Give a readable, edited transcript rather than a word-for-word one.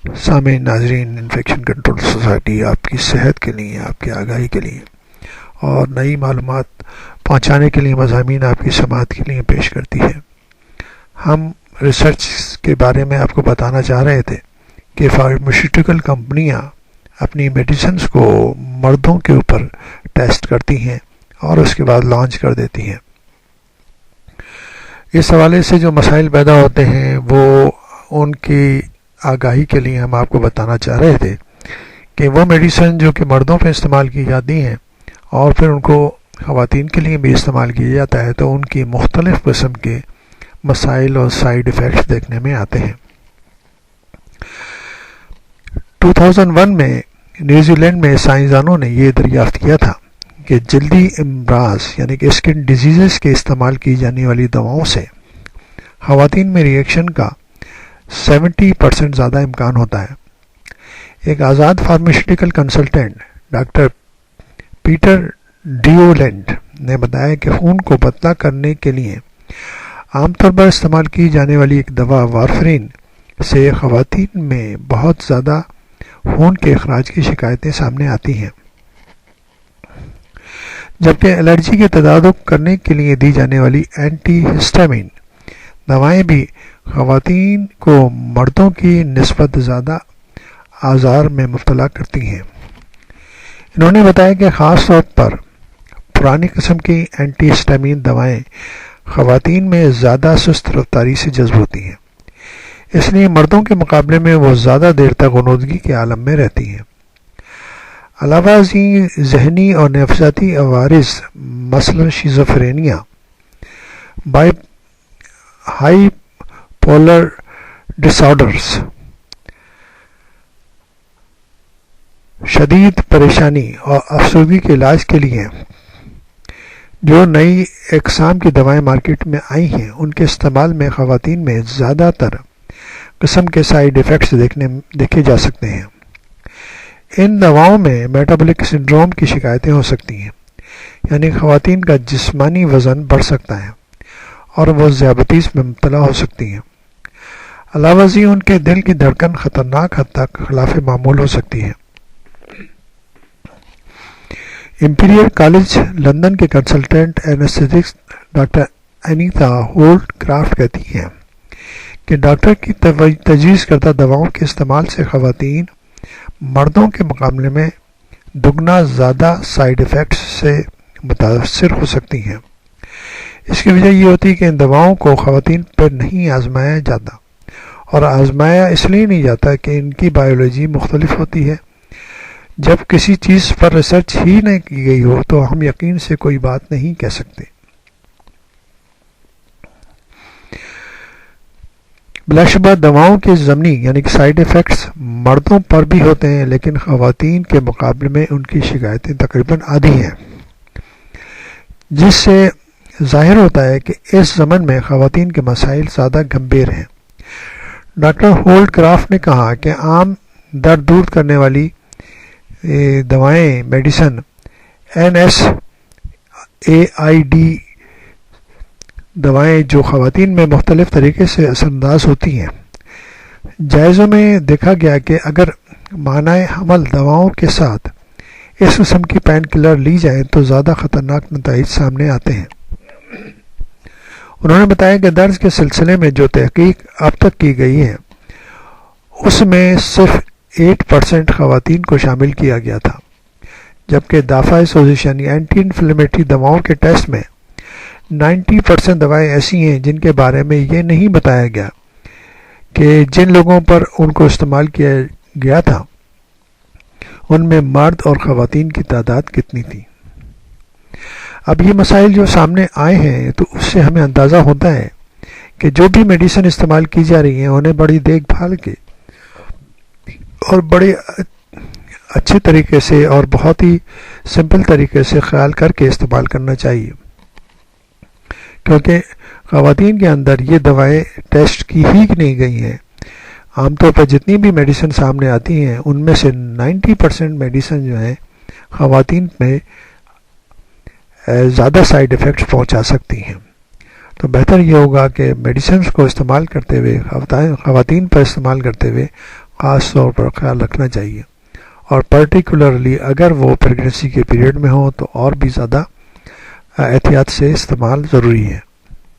سامعین ناظرین، infection control society آپ کی صحت کے لیے، آپ کی آگاہی کے لیے اور نئی معلومات پہنچانے کے لیے مضامین آپ کی سماعت کے لیے پیش کرتی ہے۔ ہم ریسرچ کے بارے میں آپ کو بتانا چاہ رہے تھے کہ فارماسیوٹیکل کمپنیاں اپنی میڈیسنز کو مردوں کے اوپر ٹیسٹ کرتی ہیں اور اس کے بعد لانچ کر دیتی ہیں۔ اس حوالے سے جو مسائل پیدا ہوتے ہیں وہ ان کی آگاہی کے لیے ہم آپ کو بتانا چاہ رہے تھے کہ وہ میڈیسن جو کہ مردوں پہ استعمال کی جاتی ہیں اور پھر ان کو خواتین کے لیے بھی استعمال کیا جاتا ہے تو ان کی مختلف قسم کے مسائل اور سائیڈ ایفیکٹس دیکھنے میں آتے ہیں۔ 2001 میں نیوزی لینڈ میں سائنسدانوں نے یہ دریافت کیا تھا کہ جلدی امراض یعنی کہ اسکن ڈیزیزز کے استعمال کی جانے والی دواؤں سے خواتین میں ریئیکشن کا 70% زیادہ امکان ہوتا ہے۔ ایک آزاد فارماسیوٹیکل کنسلٹنٹ ڈاکٹر پیٹر ڈیولینڈ نے بتایا کہ خون کو پتلا کرنے کے لیے عام طور پر استعمال کی جانے والی ایک دوا وارفرین سے خواتین میں بہت زیادہ خون کے اخراج کی شکایتیں سامنے آتی ہیں، جبکہ الرجی کے تدارک کرنے کے لیے دی جانے والی اینٹی ہسٹامین دوائیں بھی خواتین کو مردوں کی نسبت زیادہ آزار میں مبتلا کرتی ہیں۔ انہوں نے بتایا کہ خاص طور پر پرانی قسم کی اینٹی ہسٹامین دوائیں خواتین میں زیادہ سست رفتاری سے جذب ہوتی ہیں، اس لیے مردوں کے مقابلے میں وہ زیادہ دیر تک غنودگی کے عالم میں رہتی ہیں۔ علاوہ ازیں ذہنی اور نفسیاتی عوارض مثلا شیزوفرینیا، ہائی پولر ڈس آرڈرز، شدید پریشانی اور افسردگی کے علاج کے لیے جو نئی اقسام کی دوائیں مارکیٹ میں آئی ہیں ان کے استعمال میں خواتین میں زیادہ تر قسم کے سائیڈ ایفیکٹس دیکھے جا سکتے ہیں۔ ان دواؤں میں میٹابولک سنڈروم کی شکایتیں ہو سکتی ہیں، یعنی خواتین کا جسمانی وزن بڑھ سکتا ہے اور وہ ذیابیطس میں مبتلا ہو سکتی ہیں۔ علاوہ ازیں ان کے دل کی دھڑکن خطرناک حد تک خلاف معمول ہو سکتی ہے۔ امپیریل کالج لندن کے consultant anaesthetist doctor Anita Holdcroft کہتی ہیں کہ ڈاکٹر کی تجویز کردہ دواؤں کے استعمال سے خواتین مردوں کے مقابلے میں دگنا زیادہ سائیڈ ایفیکٹس سے متاثر ہو سکتی ہیں۔ اس کی وجہ یہ ہوتی ہے کہ ان دواؤں کو خواتین پر نہیں آزمایا جاتا، اور آزمایا اس لیے نہیں جاتا کہ ان کی بایولوجی مختلف ہوتی ہے۔ جب کسی چیز پر ریسرچ ہی نہیں کی گئی ہو تو ہم یقین سے کوئی بات نہیں کہہ سکتے۔ بلا شبہ دواؤں کے ضمنی یعنی کہ سائیڈ ایفیکٹس مردوں پر بھی ہوتے ہیں، لیکن خواتین کے مقابلے میں ان کی شکایتیں تقریباً آدھی ہیں، جس سے ظاہر ہوتا ہے کہ اس ضمن میں خواتین کے مسائل زیادہ گمبھیر ہیں۔ ڈاکٹر ہولٹ کرافٹ نے کہا کہ عام درد دور کرنے والی دوائیں میڈیسن NSAID دوائیں جو خواتین میں مختلف طریقے سے اثر انداز ہوتی ہیں۔ جائزوں میں دیکھا گیا کہ اگر مانع حمل دواؤں کے ساتھ اس قسم کی پین کلر لی جائیں تو زیادہ خطرناک نتائج سامنے آتے ہیں۔ انہوں نے بتایا کہ درد کے سلسلے میں جو تحقیق اب تک کی گئی ہے اس میں صرف 8% خواتین کو شامل کیا گیا تھا، جبکہ دافع سوزش یعنی اینٹی انفلیمیٹری دواؤں کے ٹیسٹ میں 90% دوائیں ایسی ہیں جن کے بارے میں یہ نہیں بتایا گیا کہ جن لوگوں پر ان کو استعمال کیا گیا تھا ان میں مرد اور خواتین کی تعداد کتنی تھی۔ اب یہ مسائل جو سامنے آئے ہیں تو اس سے ہمیں اندازہ ہوتا ہے کہ جو بھی میڈیسن استعمال کی جا رہی ہیں انہیں بڑی دیکھ بھال کے اور بڑے اچھے طریقے سے اور بہت ہی سمپل طریقے سے خیال کر کے استعمال کرنا چاہیے، کیونکہ خواتین کے اندر یہ دوائیں ٹیسٹ کی ہی نہیں گئی ہیں۔ عام طور پر جتنی بھی میڈیسن سامنے آتی ہیں ان میں سے 90% میڈیسن جو ہیں خواتین میں زیادہ سائیڈ ایفیکٹس پہنچا سکتی ہیں۔ تو بہتر یہ ہوگا کہ میڈیسنز کو استعمال کرتے ہوئے خواتین پر استعمال کرتے ہوئے خاص طور پر خیال رکھنا چاہیے، اور پرٹیکولرلی اگر وہ پریگننسی کے پیریڈ میں ہوں تو اور بھی زیادہ احتیاط سے استعمال ضروری ہے۔